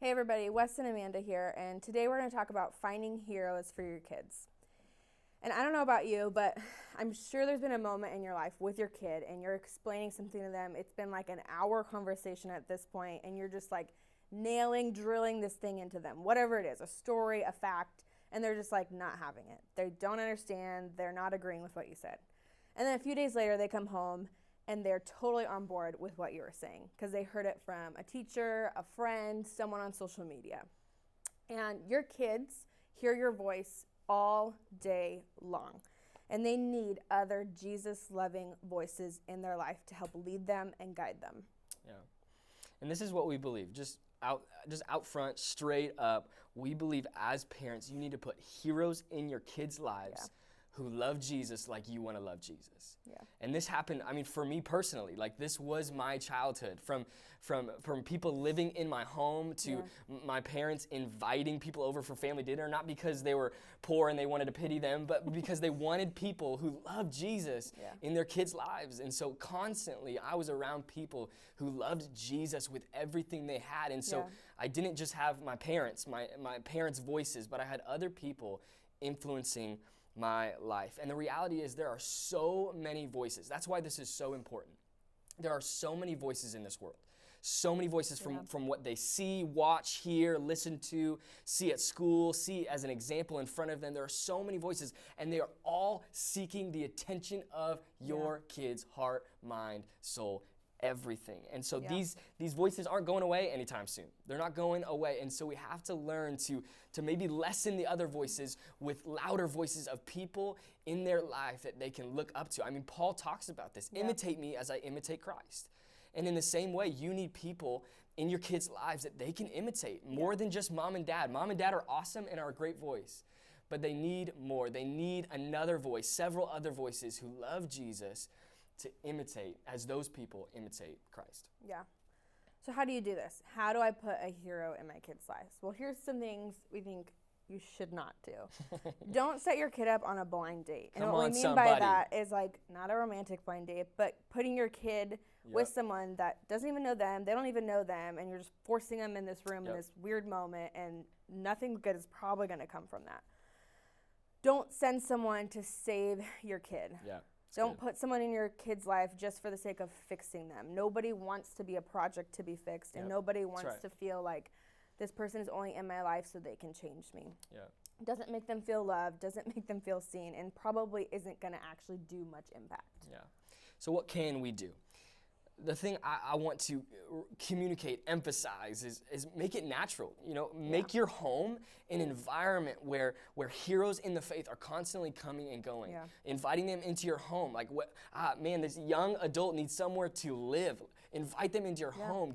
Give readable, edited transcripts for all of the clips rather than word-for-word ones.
Hey everybody, Wes and Amanda here, and today we're going to talk about finding heroes for your kids. And I don't know about you, but I'm sure there's been a moment in your life with your kid and you're explaining something to them. It's been like an hour conversation at this point, and you're just like drilling this thing into them, whatever it is, a story, a fact, and they're just like not having it. They don't understand, they're not agreeing with what you said. And then a few days later, they come home and they're totally on board with what you were saying because they heard it from a teacher, a friend, someone on social media. And your kids hear your voice all day long, and they need other Jesus-loving voices in their life to help lead them and guide them. Yeah. And this is what we believe. Just out front, straight up, we believe as parents, you need to put heroes in your kids' lives who love Jesus like you want to love Jesus. Yeah. And this happened, for me personally, like this was my childhood, from people living in my home to my parents inviting people over for family dinner, not because they were poor and they wanted to pity them, but because they wanted people who loved Jesus in their kids' lives. And so constantly I was around people who loved Jesus with everything they had. And so I didn't just have my parents' voices, but I had other people influencing my life. And the reality is there are so many voices. That's why this is so important. There are so many voices in this world. So many voices from what they see, watch, hear, listen to, see at school, see as an example in front of them. There are so many voices, and they are all seeking the attention of your kid's heart, mind, soul, everything. And so these voices aren't going away anytime soon. They're not going away. And so we have to learn to maybe lessen the other voices with louder voices of people in their life that they can look up to. Paul talks about this. Imitate me as I imitate Christ. And in the same way, you need people in your kids' lives that they can imitate more than just mom and dad. Mom and dad are awesome and are a great voice, but they need more. They need another voice, several other voices who love Jesus to imitate as those people imitate Christ. Yeah. So how do you do this? How do I put a hero in my kid's lives? Well, here's some things we think you should not do. Don't set your kid up on a blind date. And what we mean by that is like not a romantic blind date, but putting your kid with someone that doesn't even know them, they don't even know them, and you're just forcing them in this room in this weird moment, and nothing good is probably going to come from that. Don't send someone to save your kid. Don't put someone in your kid's life just for the sake of fixing them. Nobody wants to be a project to be fixed, and nobody wants to feel like this person is only in my life so they can change me. Doesn't make them feel loved, doesn't make them feel seen, and probably isn't going to actually do much impact. So what can we do? The thing I want to communicate, emphasize is make it natural. Make your home an environment where heroes in the faith are constantly coming and going, inviting them into your home. Like, this young adult needs somewhere to live. Invite them into your home.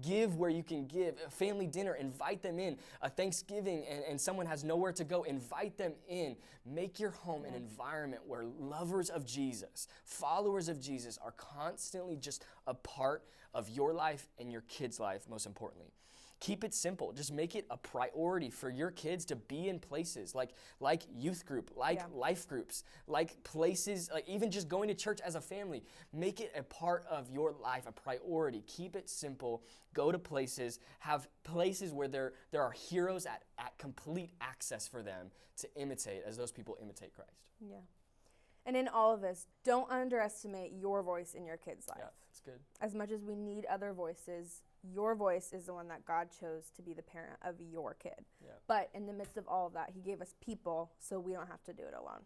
Give where you can give. A family dinner, invite them in. A Thanksgiving and someone has nowhere to go, invite them in. Make your home an environment where lovers of Jesus, followers of Jesus are constantly just a part of your life and your kids' life, most importantly. Keep it simple. Just make it a priority for your kids to be in places like youth group, life groups, like places, like even just going to church as a family. Make it a part of your life, a priority. Keep it simple. Go to places, have places where there are heroes at complete access for them to imitate as those people imitate Christ. Yeah. And in all of this, don't underestimate your voice in your kid's life. Yeah, that's good. As much as we need other voices, your voice is the one that God chose to be the parent of your kid. But in the midst of all of that, he gave us people so we don't have to do it alone.